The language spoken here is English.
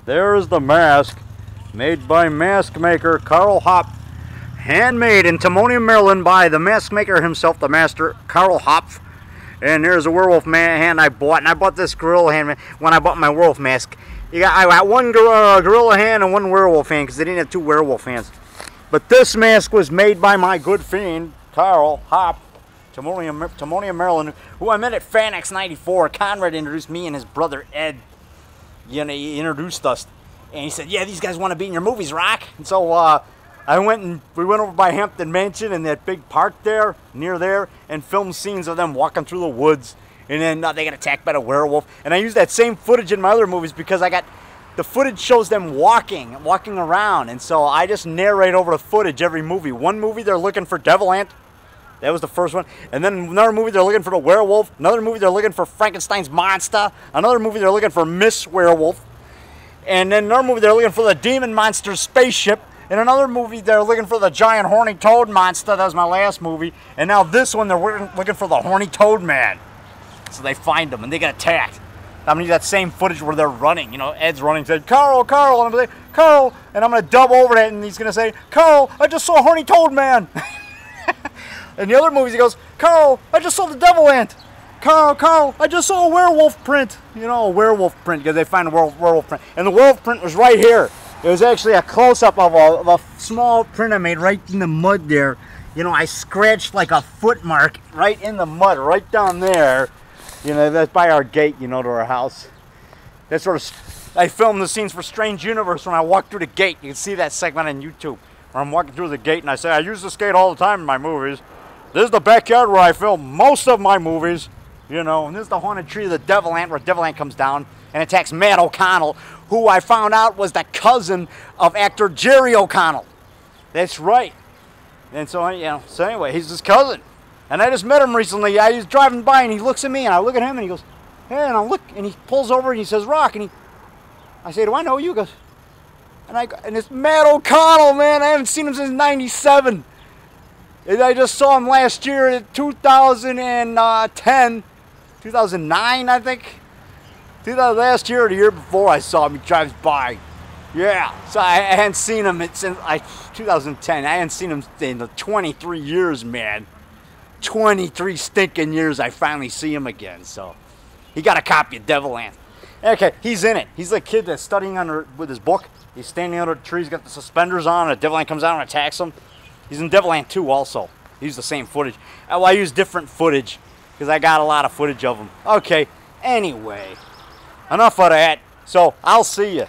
There's the mask, made by mask maker Karl Hopf, handmade in Timonium, Maryland by the mask maker himself, the master, Karl Hopf. And there's a werewolf hand I bought, and I bought this gorilla hand when I bought my werewolf mask. I got one gorilla hand and one werewolf hand because they didn't have two werewolf hands. But this mask was made by my good friend, Karl Hopf, Timonium, Maryland, who I met at Fanex 94. Conrad introduced me and his brother Ed. You know, he introduced us, and he said, "Yeah, these guys want to be in your movies, Rock." And so we went over by Hampton Mansion and that big park there, near there, and filmed scenes of them walking through the woods, and then they got attacked by the werewolf. And I used that same footage in my other movies because the footage shows them walking around, and so I just narrate over the footage every movie. One movie they're looking for Devil Ant. That was the first one. And then another movie they're looking for the werewolf. Another movie they're looking for Frankenstein's monster. Another movie they're looking for Miss Werewolf. And then another movie they're looking for the demon monster spaceship. And another movie they're looking for the giant horny toad monster. That was my last movie. And now this one they're looking for the Horny Toad Man. So they find him and they get attacked. I'm gonna use that same footage where they're running. You know, Ed's running, said, "Karl, Karl," and I'm gonna say, "Karl," and I'm gonna dub over that, and he's gonna say, "Karl, I just saw a Horny Toad Man." And the other movies, he goes, "Karl, I just saw the Devil Ant. Karl, Karl, I just saw a werewolf print." You know, a werewolf print, because they find a werewolf print. And the werewolf print was right here. It was actually a close-up of a small print I made right in the mud there. You know, I scratched like a foot mark right in the mud, right down there. You know, that's by our gate, you know, to our house. That's sort of, I filmed the scenes for Strange Universe when I walked through the gate. You can see that segment on YouTube, where I'm walking through the gate and I say, I use this gate all the time in my movies. This is the backyard where I film most of my movies, you know, and this is the haunted tree of the Devil Ant, where Devil Ant comes down and attacks Matt O'Connell, who I found out was the cousin of actor Jerry O'Connell. That's right. And so, you know, so anyway, he's his cousin. And I just met him recently. I was driving by and he looks at me and I look at him and he goes, "Hey," and I look, and he pulls over and he says, "Rock," and I say, "Do I know you?" He goes, and it's Matt O'Connell, man. I haven't seen him since '97. And I just saw him last year in 2010, 2009, I think. Last year or the year before I saw him, he drives by. Yeah, so I hadn't seen him since 2010. I hadn't seen him in the 23 years, man. 23 stinking years I finally see him again. So he got a copy of Devil Ant. Okay, he's in it. He's the kid that's studying with his book. He's standing under the tree. He's got the suspenders on, and a Devil Ant comes out and attacks him. He's in Devil Ant 2 also. He used the same footage. Well, I used different footage because I got a lot of footage of him. Okay, anyway, enough of that. So I'll see you.